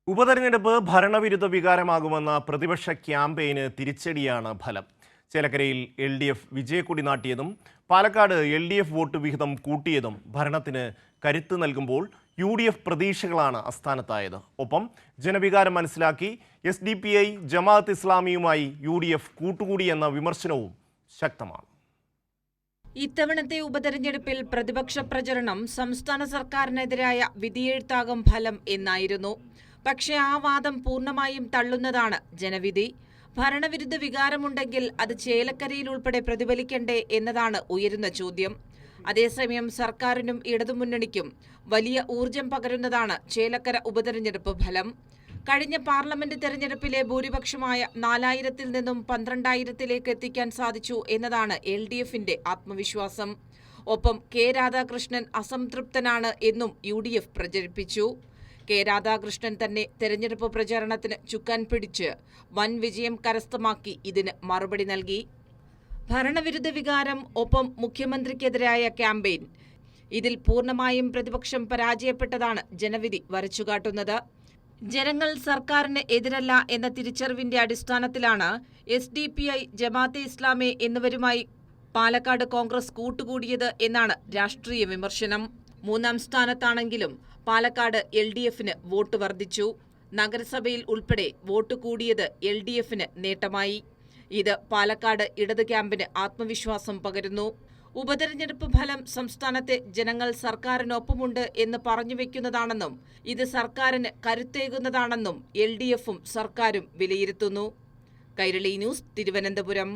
ഉപതെരഞ്ഞെടുപ്പ് ഭരണവിരുദ്ധ വികാരമാകുമെന്ന പ്രതിപക്ഷ ക്യാമ്പയിന് തിരിച്ചടിയാണ് ഫലം. ചേലക്കരയിൽ LDF വിജയക്കൊടി നാട്ടിയതും പാലക്കാട് LDF വോട്ട് വിഹിതം കൂട്ടിയതും ഭരണത്തിന് കരുത്ത് നൽകുമ്പോൾ UDF പ്രതീക്ഷകളാണ് അസ്ഥാനത്തായത്. ഒപ്പം ജനവികാരം മനസ്സിലാക്കി SDPI ജമാഅത്ത് ഇസ്ലാമിയുമായി UDF കൂട്ടുകൂടിയെന്ന വിമർശനവും ശക്തമാണ്. ഇത്തവണത്തെ ഉപതെരഞ്ഞെടുപ്പിൽ പ്രതിപക്ഷ പ്രചരണം സംസ്ഥാന സർക്കാരിനെതിരായ വിധിയെഴുത്താകും ഫലം എന്നായിരുന്നു. പക്ഷേ ആ വാദം പൂർണ്ണമായും തള്ളുന്നതാണ് ജനവിധി. ഭരണവിരുദ്ധ വികാരമുണ്ടെങ്കിൽ അത് ചേലക്കരയിൽ ഉൾപ്പെടെ പ്രതിഫലിക്കണ്ടേ എന്നതാണ് ഉയരുന്ന ചോദ്യം. അതേസമയം സർക്കാരിനും ഇടതുമുന്നണിക്കും വലിയ ഊർജം പകരുന്നതാണ് ചേലക്കര ഉപതെരഞ്ഞെടുപ്പ് ഫലം. കഴിഞ്ഞ പാർലമെന്റ് തെരഞ്ഞെടുപ്പിലെ ഭൂരിപക്ഷമായ 4000-ൽ നിന്നും 12,000-ലേക്ക് എത്തിക്കാൻ സാധിച്ചു എന്നതാണ് LDFന്റെ ആത്മവിശ്വാസം. ഒപ്പം കെ രാധാകൃഷ്ണൻ അസംതൃപ്തനാണ് എന്നും UDF പ്രചരിപ്പിച്ചു. കെ രാധാകൃഷ്ണൻ തന്നെ തെരഞ്ഞെടുപ്പ് പ്രചാരണത്തിന് ചുക്കാൻ പിടിച്ച് വൻ വിജയം കരസ്ഥമാക്കി ഇതിന് മറുപടി നൽകി. ഭരണവിരുദ്ധ വികാരം, ഒപ്പം മുഖ്യമന്ത്രിക്കെതിരായ ക്യാമ്പയിൻ, ഇതിൽ പൂർണ്ണമായും പ്രതിപക്ഷം പരാജയപ്പെട്ടതാണ് ജനവിധി വരച്ചുകാട്ടുന്നത്. ജനങ്ങൾ സർക്കാരിന് എതിരല്ല എന്ന തിരിച്ചറിവിന്റെ അടിസ്ഥാനത്തിലാണ് SDPI, ജമാഅത്തെ ഇസ്ലാമി എന്നിവരുമായി പാലക്കാട് കോൺഗ്രസ് കൂട്ടുകൂടിയത് എന്നാണ് രാഷ്ട്രീയ വിമർശനം. 3ാം സ്ഥാനത്താണെങ്കിലും പാലക്കാട് LDFന് വോട്ട് വർദ്ധിച്ചു. നഗരസഭയിൽ ഉൾപ്പെടെ വോട്ട് കൂടിയത് LDFന് നേട്ടമായി. ഇത് പാലക്കാട് ഇടത് ക്യാമ്പിന് ആത്മവിശ്വാസം പകരുന്നു. ഉപതെരഞ്ഞെടുപ്പ് ഫലം സംസ്ഥാനത്തെ ജനങ്ങൾ സർക്കാരിനൊപ്പമുണ്ട് എന്ന് പറഞ്ഞുവെക്കുന്നതാണെന്നും ഇത് സർക്കാരിന് കരുത്തേകുന്നതാണെന്നും LDFും സർക്കാരും വിലയിരുത്തുന്നു. കൈരളി ന്യൂസ്, തിരുവനന്തപുരം.